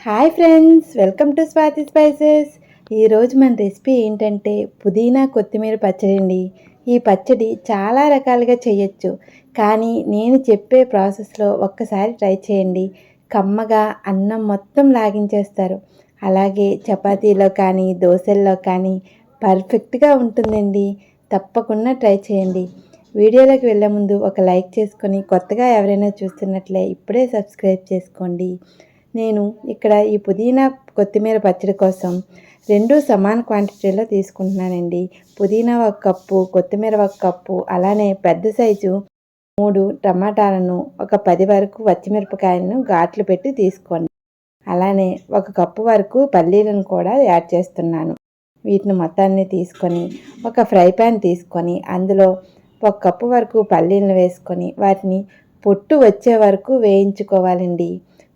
Hi friends, welcome to Swathi spices. ఈరోజు మన recipe ఏంటంటే పుదీనా కొత్తిమీర పచ్చడి అండి. ఈ పచ్చడి చాలా రకాలుగా చేయొచ్చు, కానీ నేను చెప్పే ప్రాసెస్లో ఒక్కసారి ట్రై చేయండి. కమ్మగా అన్నం మొత్తం లాగించేస్తారు. అలాగే చపాతీలో కానీ దోశల్లో కానీ పర్ఫెక్ట్గా ఉంటుందండి. తప్పకుండా ట్రై చేయండి. వీడియోలోకి వెళ్ళే ముందు ఒక లైక్ చేసుకొని, కొత్తగా ఎవరైనా చూస్తున్నట్లే ఇప్పుడే సబ్స్క్రైబ్ చేసుకోండి. నేను ఇక్కడ ఈ పుదీనా కొత్తిమీర పచ్చడి కోసం 2 సమాన క్వాంటిటీలో తీసుకుంటున్నానండి. పుదీనా 1 కప్పు, కొత్తిమీర 1 కప్పు, అలానే పెద్ద సైజు 3 టమాటాలను, ఒక 10 వరకు పచ్చిమిరపకాయలను ఘాట్లు పెట్టి తీసుకోండి. అలానే 1 కప్పు వరకు పల్లీలను కూడా యాడ్ చేస్తున్నాను. వీటిని మొత్తాన్ని తీసుకొని ఒక ఫ్రై ప్యాన్ తీసుకొని అందులో 1 కప్పు వరకు పల్లీలను వేసుకొని వాటిని పొట్టు వచ్చే వరకు వేయించుకోవాలండి.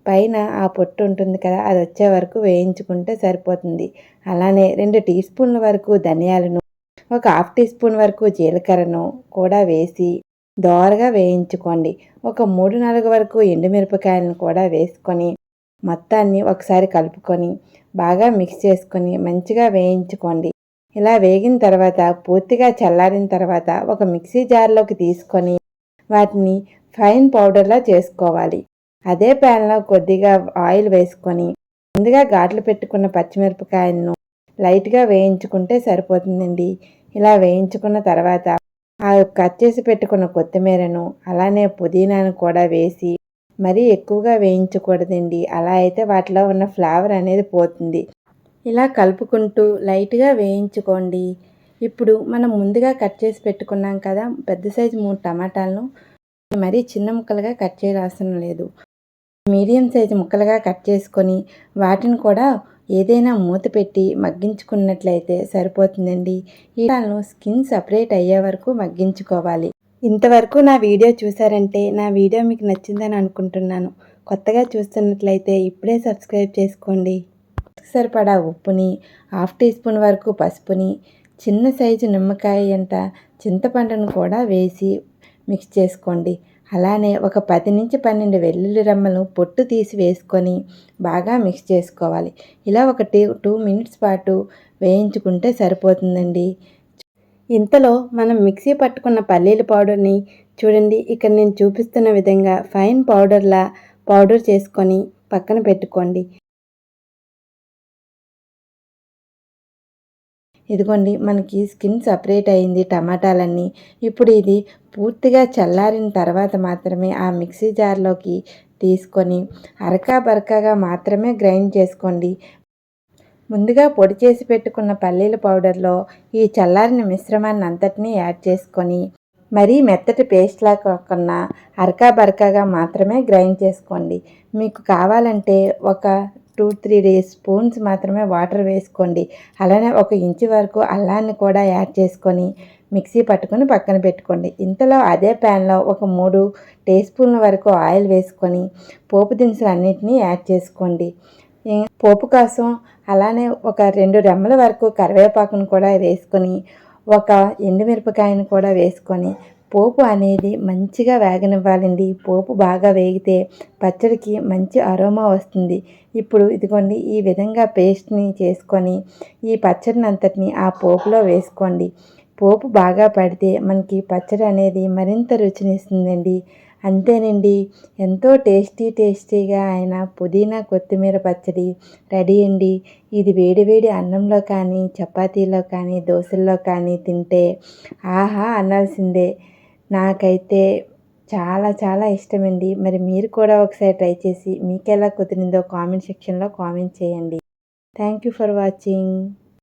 పైన ఆ పొట్టు ఉంటుంది కదా, అది వచ్చే వరకు వేయించుకుంటే సరిపోతుంది. అలానే 2 టీ స్పూన్ల వరకు ధనియాలను, ఒక హాఫ్ టీ స్పూన్ వరకు జీలకర్రను కూడా వేసి దోరగా వేయించుకోండి. ఒక 3-4 వరకు ఎండుమిరపకాయలను కూడా వేసుకొని మొత్తాన్ని ఒకసారి కలుపుకొని బాగా మిక్స్ చేసుకొని మంచిగా వేయించుకోండి. ఇలా వేగిన తర్వాత పూర్తిగా చల్లారిన తర్వాత ఒక మిక్సీ జార్లోకి తీసుకొని వాటిని ఫైన్ పౌడర్లా చేసుకోవాలి. అదే ప్యాన్లో కొద్దిగా ఆయిల్ వేసుకొని ముందుగా ఘాట్లు పెట్టుకున్న పచ్చిమిరపకాయలను లైట్గా వేయించుకుంటే సరిపోతుందండి. ఇలా వేయించుకున్న తర్వాత ఆ కట్ చేసి పెట్టుకున్న కొత్తిమీరను అలానే పుదీనాను కూడా వేసి మరీ ఎక్కువగా వేయించకూడదండి. అలా అయితే వాటిలో ఉన్న ఫ్లేవర్ అనేది పోతుంది. ఇలా కలుపుకుంటూ లైట్గా వేయించుకోండి. ఇప్పుడు మనం ముందుగా కట్ చేసి పెట్టుకున్నాం కదా పెద్ద సైజు 3 టమాటాలను మరీ చిన్న ముక్కలుగా కట్ చేయవసరం లేదు. మీడియం సైజు ముక్కలుగా కట్ చేసుకొని వాటిని కూడా ఏదైనా మూత పెట్టి మగ్గించుకున్నట్లయితే సరిపోతుందండి. ఈ టాలను స్కిన్ సపరేట్ అయ్యే వరకు మగ్గించుకోవాలి. ఇంతవరకు నా వీడియో చూసారంటే నా వీడియో మీకు నచ్చిందని అనుకుంటున్నాను. కొత్తగా చూస్తున్నట్లయితే ఇప్పుడే సబ్స్క్రైబ్ చేసుకోండి. సరిపడా ఉప్పుని, హాఫ్ టీ స్పూన్ వరకు పసుపుని, చిన్న సైజు నిమ్మకాయ అంత చింతపండును కూడా వేసి మిక్స్ చేసుకోండి. అలానే ఒక 10-12 వెల్లుల్లి రెమ్మలు పొట్టు తీసి వేసుకొని బాగా మిక్స్ చేసుకోవాలి. ఇలా ఒక 2 మినిట్స్ పాటు వేయించుకుంటే సరిపోతుందండి. ఇంతలో మనం మిక్సీ పట్టుకున్న పల్లీల పౌడర్ని చూడండి, ఇక్కడ నేను చూపిస్తున్న విధంగా ఫైన్ పౌడర్ చేసుకొని పక్కన పెట్టుకోండి. ఇదిగోండి, మనకి స్కిన్ సపరేట్ అయింది టమాటాలన్నీ. ఇప్పుడు ఇది పూర్తిగా చల్లారిన తర్వాత మాత్రమే ఆ మిక్సీ జార్లోకి తీసుకొని బరకగా మాత్రమే గ్రైండ్ చేసుకోండి. ముందుగా పొడి చేసి పెట్టుకున్న పల్లీల పౌడర్లో ఈ చల్లారిన మిశ్రమాన్ని అంతటినీ యాడ్ చేసుకొని మరీ మెత్తటి పేస్ట్లా కాకుండా బరకగా మాత్రమే గ్రైండ్ చేసుకోండి. మీకు కావాలంటే ఒక 2-3 స్పూన్స్ మాత్రమే వాటర్ వేసుకోండి. అలానే 1 ఇంచు వరకు అల్లాన్ని కూడా యాడ్ చేసుకొని మిక్సీ పట్టుకొని పక్కన పెట్టుకోండి. ఇంతలో అదే ప్యాన్లో ఒక 3 టీ స్పూన్ల వరకు ఆయిల్ వేసుకొని పోపు దినుసులు అన్నింటినీ యాడ్ చేసుకోండి. పోపు కోసం అలానే ఒక 2 రెమ్మల వరకు కరివేపాకును కూడా వేసుకొని ఒక ఎండుమిరపకాయను కూడా వేసుకొని పోపు అనేది మంచిగా వేగనివ్వాలండి. పోపు బాగా వేగితే పచ్చడికి మంచి అరోమా వస్తుంది. ఇప్పుడు ఇదిగోండి, ఈ విధంగా పేస్ట్ని చేసుకొని ఈ పచ్చడిని అంతటిని ఆ పోపులో వేసుకోండి. పోపు బాగా పడితే మనకి పచ్చడి అనేది మరింత రుచినిస్తుందండి. అంతేనండి, ఎంతో టేస్టీగా అయిన పుదీనా కొత్తిమీర పచ్చడి రెడీ అండి. ఇది వేడివేడి అన్నంలో కానీ చపాతీలో కానీ దోశల్లో కానీ తింటే ఆహా అనాల్సిందే. నాకైతే చాలా ఇష్టమండి. మరి మీరు కూడా ఒకసారి ట్రై చేసి మీకు ఎలా కుదిరిందో కామెంట్ సెక్షన్లో కామెంట్ చేయండి. Thank you for watching.